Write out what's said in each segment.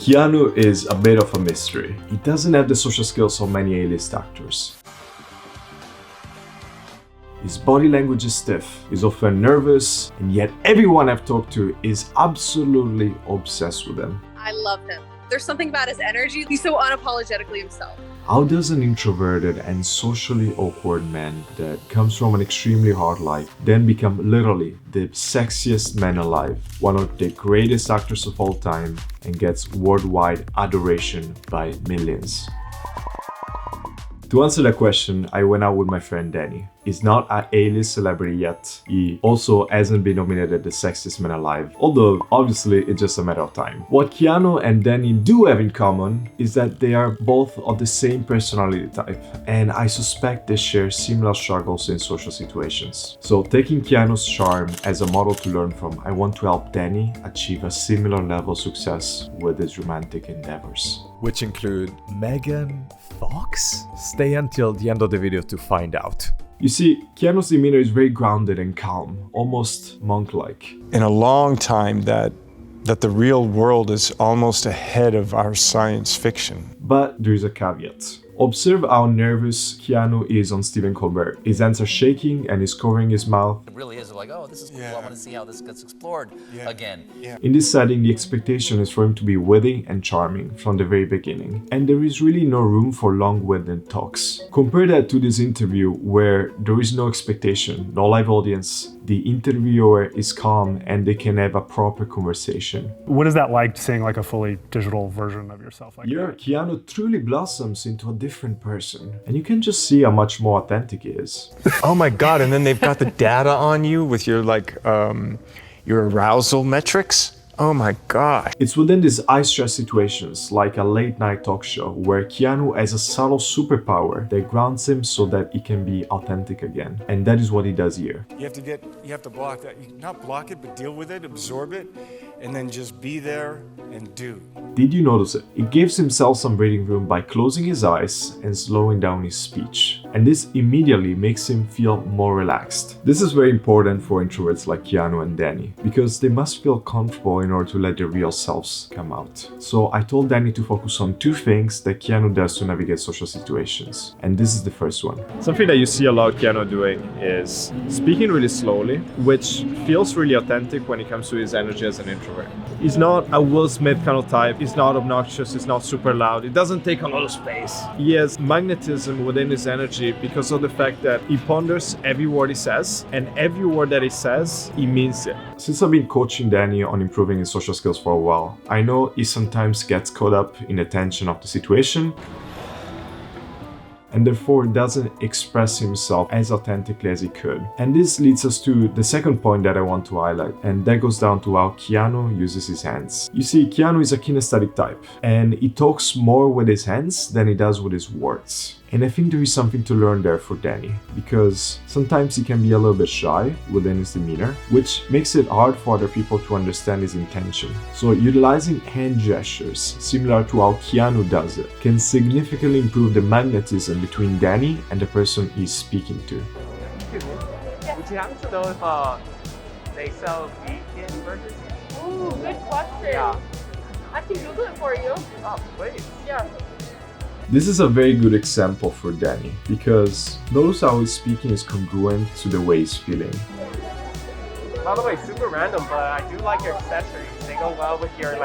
Keanu is a bit of a mystery. He doesn't have the social skills of many A-list actors. His body language is stiff, he's often nervous, and yet everyone I've talked to is absolutely obsessed with him. I love him. There's something about his energy. He's so unapologetically himself. How does an introverted and socially awkward man that comes from an extremely hard life then become literally the sexiest man alive, one of the greatest actors of all time, and gets worldwide adoration by millions? To answer that question, I went out with my friend Danny. He's not an A-list celebrity yet. He also hasn't been nominated the sexiest man alive, although obviously it's just a matter of time. What Keanu and Danny do have in common is that they are both of the same personality type, and I suspect they share similar struggles in social situations. So taking Keanu's charm as a model to learn from, I want to help Danny achieve a similar level of success with his romantic endeavors. Which include Megan Fox? Stay until the end of the video to find out. You see, Keanu's demeanor is very grounded and calm, almost monk-like. In a long time that the real world is almost ahead of our science fiction. But there is a caveat. Observe how nervous Keanu is on Stephen Colbert. His hands are shaking and he's covering his mouth. It really is like, oh, this is cool. I want to see how this gets explored again. Yeah. In this setting, the expectation is for him to be witty and charming from the very beginning. And there is really no room for long-winded talks. Compare that to this interview where there is no expectation, no live audience. The interviewer is calm and they can have a proper conversation. What is that like, seeing like a fully digital version of yourself? Here, Keanu truly blossoms into a different person. And you can just see how much more authentic he is. Oh my God, and then they've got the data on you with your your arousal metrics. Oh my God. It's within these high-stress situations, like a late-night talk show, where Keanu has a subtle superpower that grounds him so that he can be authentic again. And that is what he does here. You have to block that. Not block it, but deal with it, absorb it, and then just be there and do. Did you notice it? He gives himself some breathing room by closing his eyes and slowing down his speech. And this immediately makes him feel more relaxed. This is very important for introverts like Keanu and Danny, because they must feel comfortable in order to let their real selves come out. So I told Danny to focus on two things that Keanu does to navigate social situations. And this is the first one. Something that you see a lot Keanu doing is speaking really slowly, which feels really authentic when it comes to his energy as an introvert. He's not a Will Smith kind of type. He's not obnoxious. He's not super loud. It doesn't take a lot of space. He has magnetism within his energy because of the fact that he ponders every word he says, and every word that he says, he means it. Since I've been coaching Danny on improving his social skills for a while, I know he sometimes gets caught up in the tension of the situation and therefore doesn't express himself as authentically as he could. And this leads us to the second point that I want to highlight, and that goes down to how Keanu uses his hands. You see, Keanu is a kinesthetic type, and he talks more with his hands than he does with his words. And I think there is something to learn there for Danny, because sometimes he can be a little bit shy within his demeanor, which makes it hard for other people to understand his intention. So utilizing hand gestures, similar to how Keanu does it, can significantly improve the magnetism between Danny and the person he's speaking to. Would you happen to know if they sell vegan burgers? Ooh, good question. Yeah. I can Google it for you. Oh, please. Yeah. This is a very good example for Danny, because notice how his speaking is congruent to the way he's feeling. By the way, super random, but I do like your accessories. They go well with your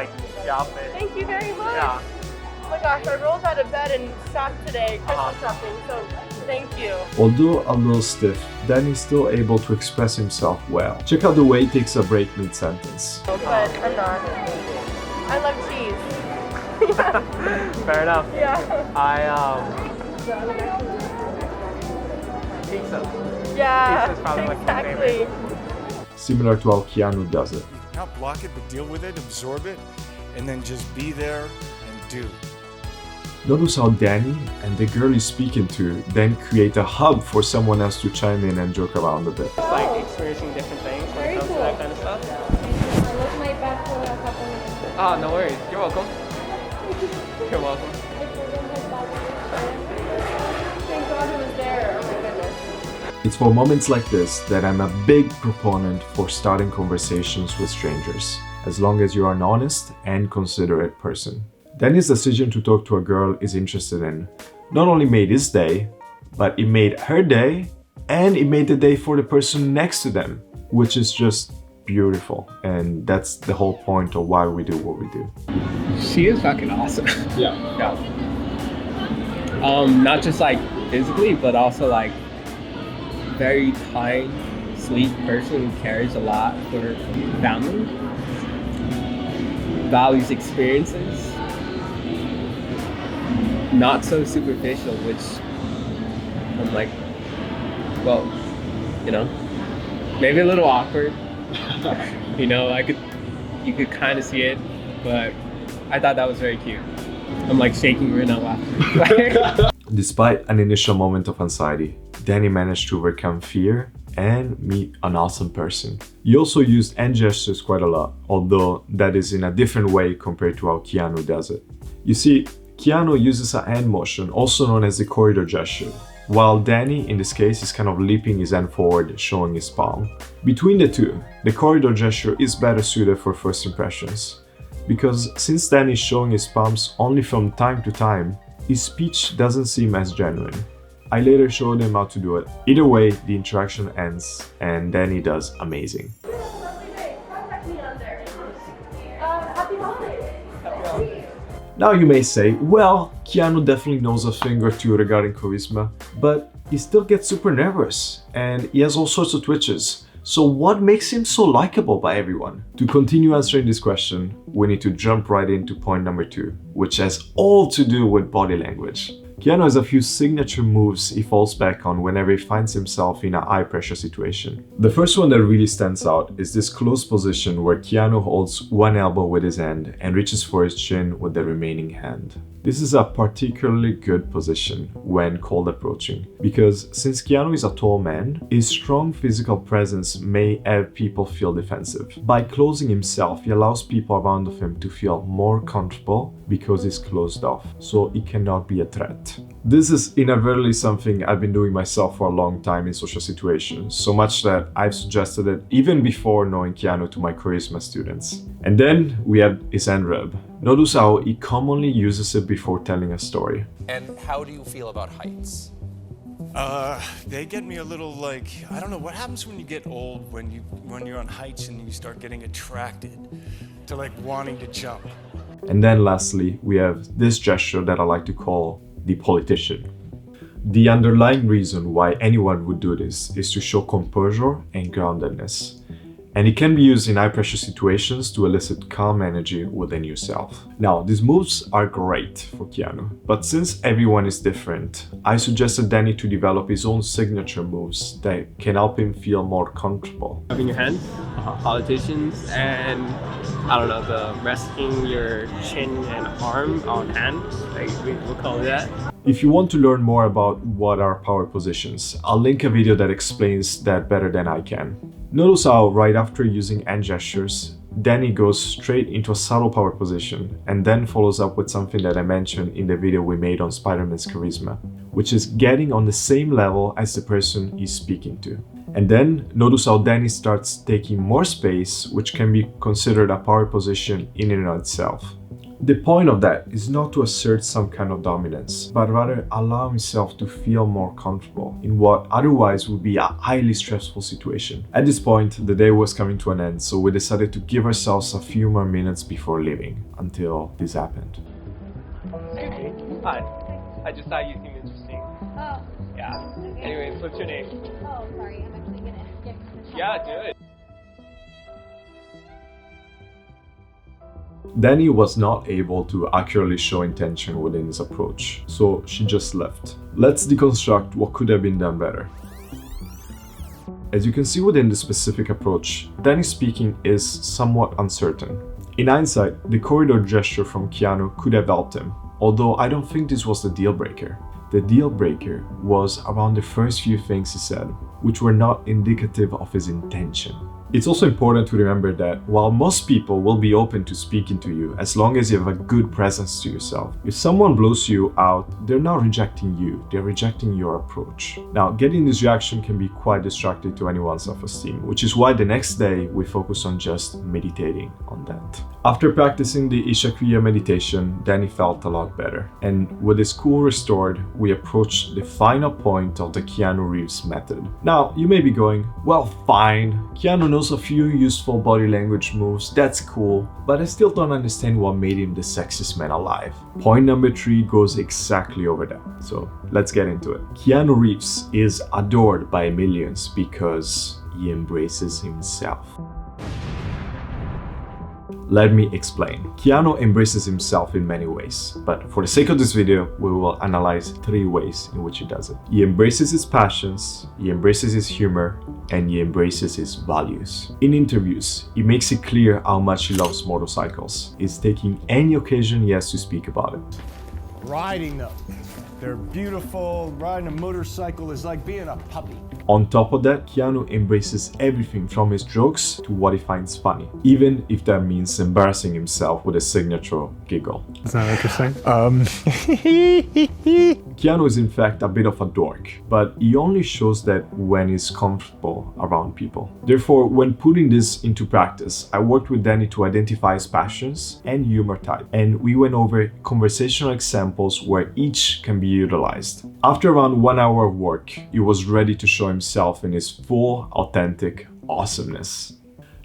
outfit. Thank you very much. Yeah. Oh my gosh, I rolled out of bed and shopped today, Christmas shopping, so thank you. Although a little stiff, Danny's still able to express himself well. Check out the way he takes a break mid-sentence. But I'm not. I love cheese. Fair enough. Yeah. Pizza. Yeah. Pizza's probably like my exactly. favorite. Similar to how Keanu does it. Not block it, but deal with it, absorb it, and then just be there and do. Notice how Danny and the girl he's speaking to then create a hub for someone else to chime in and joke around a bit. It's like experiencing different things when it comes to that kind of stuff. I left my bag for a couple minutes. Ah, no worries. You're welcome. You're welcome. Thank God it was there. Oh my goodness. It's for moments like this that I'm a big proponent for starting conversations with strangers. as long as you are an honest and considerate person. Danny's decision to talk to a girl he's interested in not only made his day, but it made her day, and it made the day for the person next to them, which is just beautiful. And that's the whole point of why we do what we do. She is fucking awesome. Yeah. Not just like physically, but also like very kind, sweet person who cares a lot for her family, values experiences, not so superficial, which I'm like, well, you know, maybe a little awkward. You know, you could kind of see it, but I thought that was very cute. I'm like shaking right now laughing. Despite an initial moment of anxiety, Danny managed to overcome fear and meet an awesome person. He also used hand gestures quite a lot, although that is in a different way compared to how Keanu does it. You see, Keanu uses a hand motion, also known as the corridor gesture, while Danny, in this case, is kind of leaping his hand forward, showing his palm. Between the two, the corridor gesture is better suited for first impressions, because since Danny is showing his palms only from time to time, his speech doesn't seem as genuine. I later showed him how to do it. Either way, the interaction ends and Danny does amazing. Now you may say, well, Keanu definitely knows a thing or two regarding charisma, but he still gets super nervous and he has all sorts of twitches. So what makes him so likable by everyone? To continue answering this question, we need to jump right into point number 2, which has all to do with body language. Keanu has a few signature moves he falls back on whenever he finds himself in a high pressure situation. The first one that really stands out is this close position where Keanu holds one elbow with his hand and reaches for his chin with the remaining hand. This is a particularly good position when cold approaching, because since Keanu is a tall man, his strong physical presence may have people feel defensive. By closing himself, he allows people around him to feel more comfortable because he's closed off, so he cannot be a threat. This is inadvertently something I've been doing myself for a long time in social situations, so much that I've suggested it even before knowing Keanu to my charisma students. And then we have his hand rub. Notice how he commonly uses it before telling a story. And how do you feel about heights? They get me a little like, I don't know, what happens when you get old, when you're on heights and you start getting attracted to like wanting to jump. And then lastly, we have this gesture that I like to call the politician. The underlying reason why anyone would do this is to show composure and groundedness. And it can be used in high pressure situations to elicit calm energy within yourself. Now, these moves are great for Keanu, but since everyone is different, I suggested Danny to develop his own signature moves that can help him feel more comfortable. Having your hand, politicians, and I don't know, the resting your chin and arm on hand, like we'll call it that. If you want to learn more about what are power positions, I'll link a video that explains that better than I can. Notice how right after using hand gestures, Danny goes straight into a subtle power position and then follows up with something that I mentioned in the video we made on Spider-Man's charisma, which is getting on the same level as the person he's speaking to. And then notice how Danny starts taking more space, which can be considered a power position in and of itself. The point of that is not to assert some kind of dominance, but rather allow himself to feel more comfortable in what otherwise would be a highly stressful situation. At this point, the day was coming to an end, so we decided to give ourselves a few more minutes before leaving, until this happened. Hi. I just thought you seemed interesting. Oh. Yeah. Anyways, what's your name? Oh, sorry. I'm actually gonna get commission. Yeah, do it. Danny was not able to accurately show intention within his approach, so she just left. Let's deconstruct what could have been done better. As you can see within the specific approach, Danny's speaking is somewhat uncertain. In hindsight, the corridor gesture from Keanu could have helped him, although I don't think this was the deal breaker. The deal breaker was around the first few things he said, which were not indicative of his intention. It's also important to remember that while most people will be open to speaking to you as long as you have a good presence to yourself, if someone blows you out, they're not rejecting you, they're rejecting your approach. Now, getting this reaction can be quite destructive to anyone's self-esteem, which is why the next day we focus on just meditating on that. After practicing the Ishakriya meditation, Danny felt a lot better. And with his cool restored, we approached the final point of the Keanu Reeves method. Now, you may be going, well, fine, Keanu knows a few useful body language moves, that's cool, but I still don't understand what made him the sexiest man alive. Point number 3 goes exactly over that, so let's get into it. Keanu Reeves is adored by millions because he embraces himself. Let me explain. Keanu embraces himself in many ways, but for the sake of this video, we will analyze 3 ways in which he does it. He embraces his passions, he embraces his humor, and he embraces his values. In interviews, he makes it clear how much he loves motorcycles. He's taking any occasion he has to speak about it. Riding them. They're beautiful. Riding a motorcycle is like being a puppy. On top of that, Keanu embraces everything from his jokes to what he finds funny, even if that means embarrassing himself with a signature giggle. Is that interesting? Keanu is in fact a bit of a dork, but he only shows that when he's comfortable around people. Therefore, when putting this into practice, I worked with Danny to identify his passions and humor type, and we went over conversational examples where each can be utilized. After around 1 hour of work, he was ready to show himself in his full, authentic awesomeness.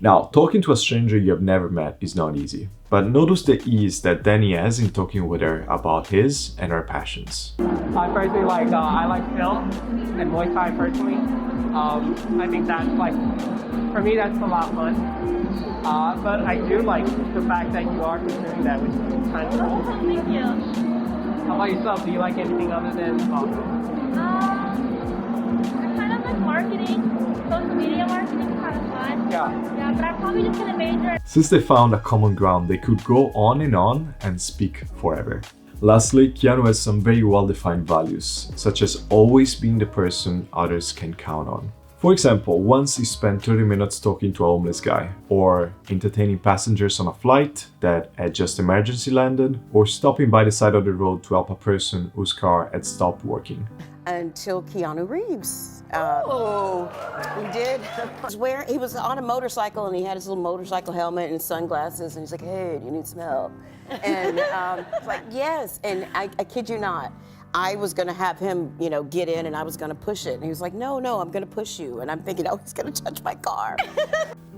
Now, talking to a stranger you have never met is not easy, but notice the ease that Danny has in talking with her about his and her passions. I personally I like film and Muay Thai personally. I think that's for me that's a lot of fun. But I do like the fact that you are pursuing that, which is kind of cool. Thank you. How about yourself? Do you like anything other than I kind of like marketing. Social media marketing is kind of fun. Yeah, but I'm probably just gonna major. Since they found a common ground, they could go on and speak forever. Lastly, Keanu has some very well-defined values, such as always being the person others can count on. For example, once he spent 30 minutes talking to a homeless guy, or entertaining passengers on a flight that had just emergency landed, or stopping by the side of the road to help a person whose car had stopped working. Until Keanu Reeves. He did. He was on a motorcycle and he had his little motorcycle helmet and his sunglasses and he's like, hey, do you need some help? And it's like, yes. And I kid you not, I was gonna have him, get in and I was gonna push it. And he was like, no, I'm gonna push you. And I'm thinking, oh, he's gonna touch my car.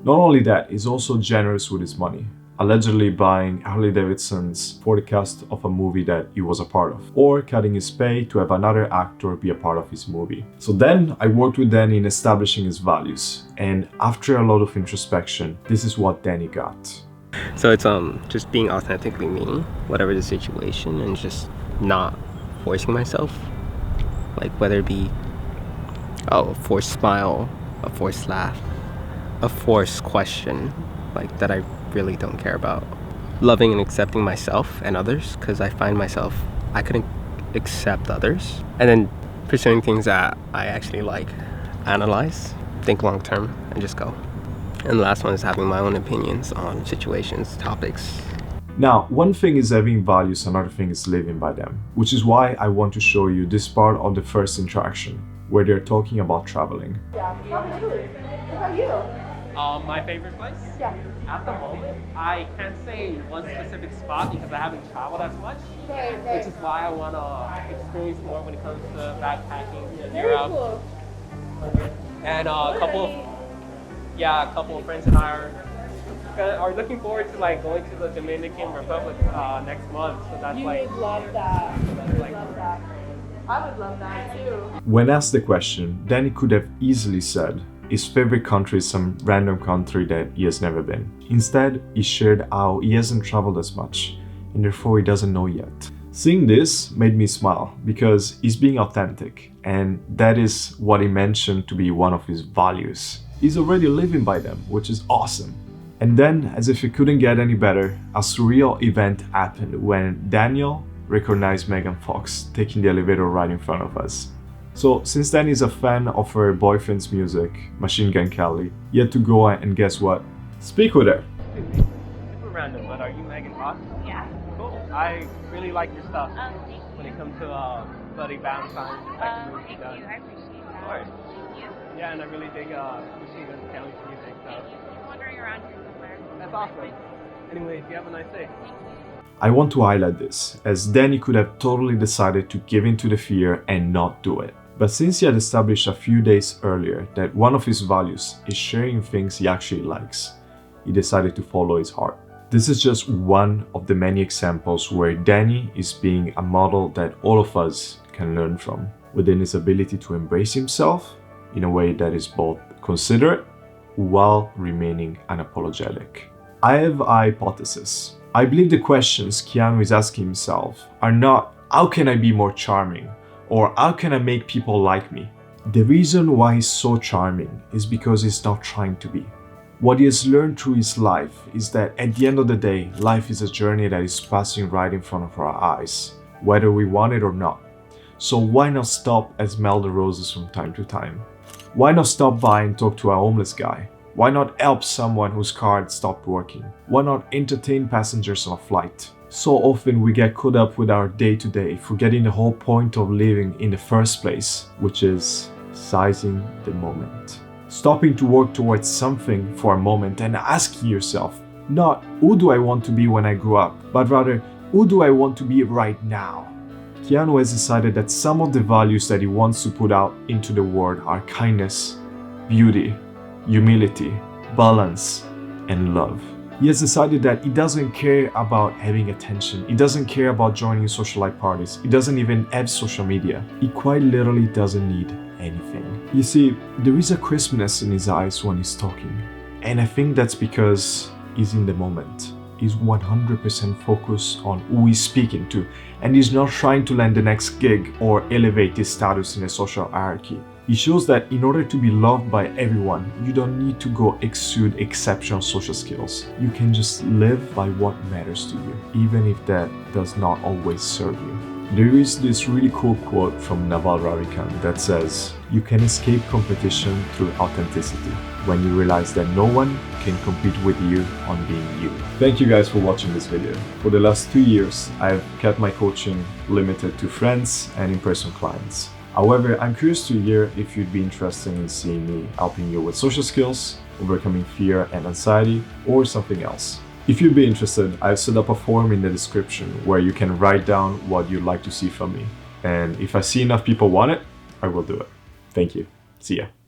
Not only that, he's also generous with his money, allegedly buying Harley Davidsons for the cast of a movie that he was a part of, or cutting his pay to have another actor be a part of his movie. So then I worked with Danny in establishing his values, and after a lot of introspection, this is what Danny got. So it's just being authentically me, whatever the situation, and just not forcing myself. Like whether it be a forced smile, a forced laugh, a forced question, like that I really don't care about. Loving and accepting myself and others, because I find myself, I couldn't accept others. And then pursuing things that I actually like, analyze, think long term, and just go. And the last one is having my own opinions on situations, topics. Now, one thing is having values, another thing is living by them, which is why I want to show you this part of the first interaction, where they're talking about traveling. Yeah, what about you? My favorite place? Yeah. At the moment, I can't say one specific spot because I haven't traveled as much, which is why I want to experience more when it comes to backpacking in Europe. Cool. And a couple of friends and I are looking forward to going to the Dominican Republic next month. So that's You would love that. Love that. I would love that too. When asked the question, Danny could have easily said his favorite country is some random country that he has never been. Instead, he shared how he hasn't traveled as much, and therefore he doesn't know yet. Seeing this made me smile, because he's being authentic, and that is what he mentioned to be one of his values. He's already living by them, which is awesome. And then, as if it couldn't get any better, a surreal event happened when Daniel recognized Megan Fox taking the elevator right in front of us. So since then he's a fan of her boyfriend's music, Machine Gun Kelly. He had to go and guess what? Speak with her. Super random, but are you Megan Fox? Yeah. Cool. I really like your stuff. Thank you. When it comes to Bloody Valentine's, the type of movies Thank you've done. you. I appreciate that. Of course. Thank you. Yeah, and I really dig Machine Gun Kelly's music, so. I'm wandering around here somewhere. That's awesome. Anyways, you have a nice day. Thank you. I want to highlight this, as Danny could have totally decided to give in to the fear and not do it. But since he had established a few days earlier that one of his values is sharing things he actually likes, he decided to follow his heart. This is just one of the many examples where Danny is being a model that all of us can learn from, within his ability to embrace himself in a way that is both considerate while remaining unapologetic. I have a hypothesis. I believe the questions Keanu is asking himself are not, how can I be more charming? Or how can I make people like me? The reason why he's so charming is because he's not trying to be. What he has learned through his life is that at the end of the day, life is a journey that is passing right in front of our eyes, whether we want it or not. So why not stop and smell the roses from time to time? Why not stop by and talk to a homeless guy? Why not help someone whose car had stopped working? Why not entertain passengers on a flight? So often we get caught up with our day-to-day, forgetting the whole point of living in the first place, which is seizing the moment. Stopping to work towards something for a moment and asking yourself, not who do I want to be when I grow up, but rather who do I want to be right now? Keanu has decided that some of the values that he wants to put out into the world are kindness, beauty, humility, balance, and love. He has decided that he doesn't care about having attention. He doesn't care about joining socialite parties. He doesn't even have social media. He quite literally doesn't need anything. You see, there is a crispness in his eyes when he's talking. And I think that's because he's in the moment. He's 100% focused on who he's speaking to. And he's not trying to land the next gig or elevate his status in a social hierarchy. He shows that in order to be loved by everyone, you don't need to go exude exceptional social skills. You can just live by what matters to you, even if that does not always serve you. There is this really cool quote from Naval Ravikant that says, "You can escape competition through authenticity, when you realize that no one can compete with you on being you." Thank you guys for watching this video. For the last 2 years, I've kept my coaching limited to friends and in-person clients. However, I'm curious to hear if you'd be interested in seeing me helping you with social skills, overcoming fear and anxiety, or something else. If you'd be interested, I've set up a form in the description where you can write down what you'd like to see from me. And if I see enough people want it, I will do it. Thank you. See ya.